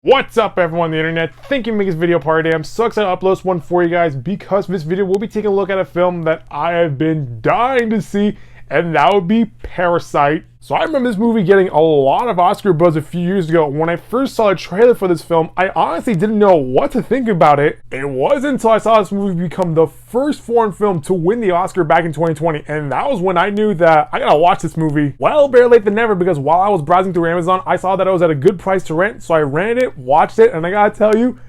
What's up everyone on the internet? Thank you for making this video part today. I'm so excited to upload this one for you guys because this video we'll be taking a look at a film that I have been dying to see, and that would be Parasite. So I remember this movie getting a lot of Oscar buzz a few years ago. When I first saw a trailer for this film, I honestly didn't know what to think about it. It wasn't until I saw this movie become the first foreign film to win the Oscar back in 2020, and that was when I knew that I gotta watch this movie. Well, better late than never, because while I was browsing through Amazon, I saw that it was at a good price to rent, so I rented it, watched it, and I gotta tell you,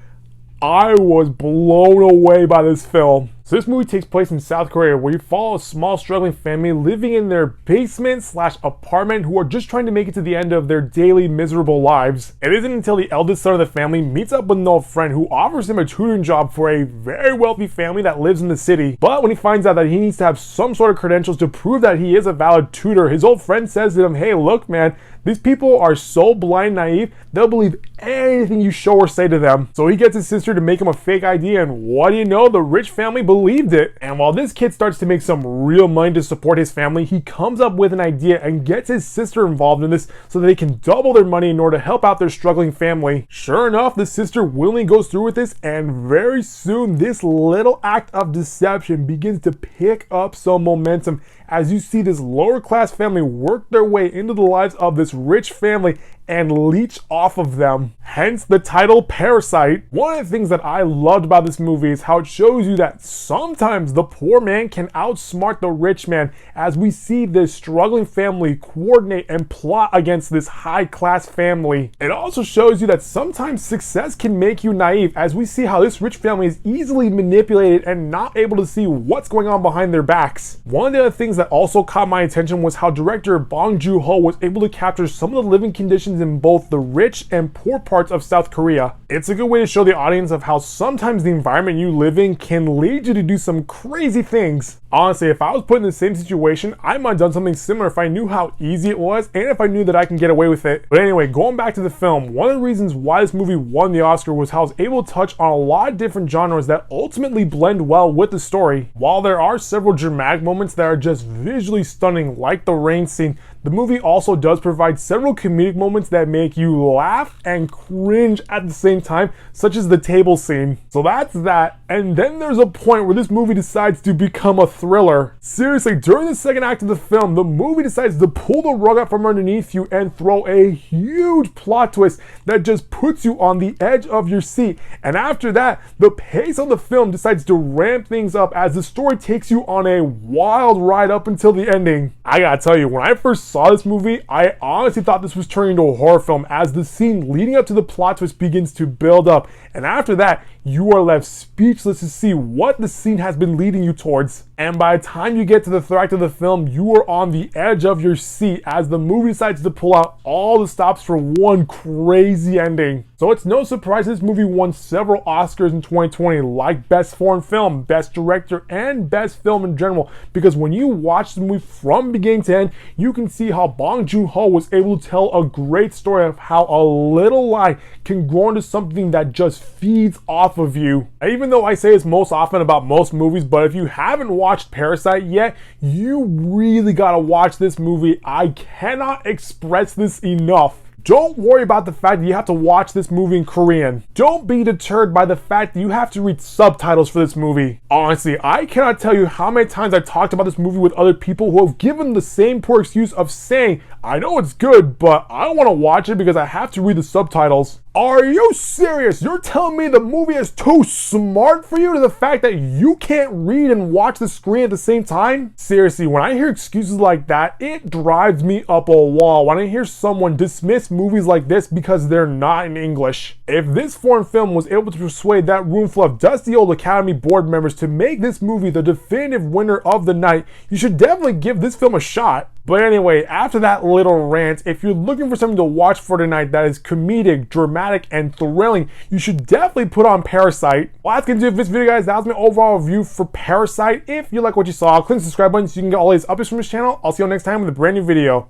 I was blown away by this film. So this movie takes place in South Korea, where you follow a small struggling family living in their basement / apartment who are just trying to make it to the end of their daily miserable lives. It isn't until the eldest son of the family meets up with an old friend who offers him a tutoring job for a very wealthy family that lives in the city. But when he finds out that he needs to have some sort of credentials to prove that he is a valid tutor, his old friend says to him, "Hey, look man, these people are so blind and naive, they'll believe anything you show or say to them." So he gets his sister to make him a fake ID, and what do you know, the rich family believed it. And while this kid starts to make some real money to support his family, he comes up with an idea and gets his sister involved in this so that they can double their money in order to help out their struggling family. Sure enough, the sister willingly goes through with this, and very soon this little act of deception begins to pick up some momentum as you see this lower class family work their way into the lives of this rich family and leech off of them. Hence the title Parasite. One of the things that I loved about this movie is how it shows you that sometimes the poor man can outsmart the rich man, as we see this struggling family coordinate and plot against this high class family. It also shows you that sometimes success can make you naive, as we see how this rich family is easily manipulated and not able to see what's going on behind their backs. One of the other things that also caught my attention was how director Bong Joon-ho was able to capture some of the living conditions in both the rich and poor parts of South Korea. It's a good way to show the audience of how sometimes the environment you live in can lead you to do some crazy things. Honestly, if I was put in the same situation, I might have done something similar if I knew how easy it was and if I knew that I can get away with it. But anyway, going back to the film, one of the reasons why this movie won the Oscar was how it was able to touch on a lot of different genres that ultimately blend well with the story. While there are several dramatic moments that are just visually stunning, like the rain scene, the movie also does provide several comedic moments that make you laugh and cringe at the same time, such as the table scene. So that's that. And then there's a point where this movie decides to become a thriller. Seriously, during the second act of the film, the movie decides to pull the rug out from underneath you and throw a huge plot twist that just puts you on the edge of your seat. And after that, the pace of the film decides to ramp things up as the story takes you on a wild ride up until the ending. I gotta tell you, when I first saw this movie, I honestly thought this was turning into a horror film, as the scene leading up to the plot twist begins to build up. And after that, you are left speechless to see what the scene has been leading you towards. And by the time you get to the third act of the film, you are on the edge of your seat as the movie decides to pull out all the stops for one crazy ending. So it's no surprise this movie won several Oscars in 2020, like Best Foreign Film, Best Director, and Best Film in general, because when you watch the movie from beginning to end, you can see how Bong Joon-ho was able to tell a great story of how a little lie can grow into something that just feeds off of you. Even though I say this most often about most movies, but if you haven't watched Parasite yet, you really gotta watch this movie. I cannot express this enough. Don't worry about the fact that you have to watch this movie in Korean. Don't be deterred by the fact that you have to read subtitles for this movie. Honestly, I cannot tell you how many times I've talked about this movie with other people who have given the same poor excuse of saying, I know it's good, but I don't want to watch it because I have to read the subtitles. Are you serious? You're telling me the movie is too smart for you to the fact that you can't read and watch the screen at the same time? Seriously, when I hear excuses like that, it drives me up a wall when I hear someone dismiss movies like this because they're not in English. If this foreign film was able to persuade that room full of dusty old Academy board members to make this movie the definitive winner of the night, you should definitely give this film a shot. But anyway, after that little rant, if you're looking for something to watch for tonight that is comedic, dramatic, and thrilling, you should definitely put on Parasite. Well, that's gonna do it for this video, guys. That was my overall review for Parasite. If you like what you saw, click the subscribe button so you can get all these updates from this channel. I'll see you next time with a brand new video.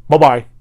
Bye-bye.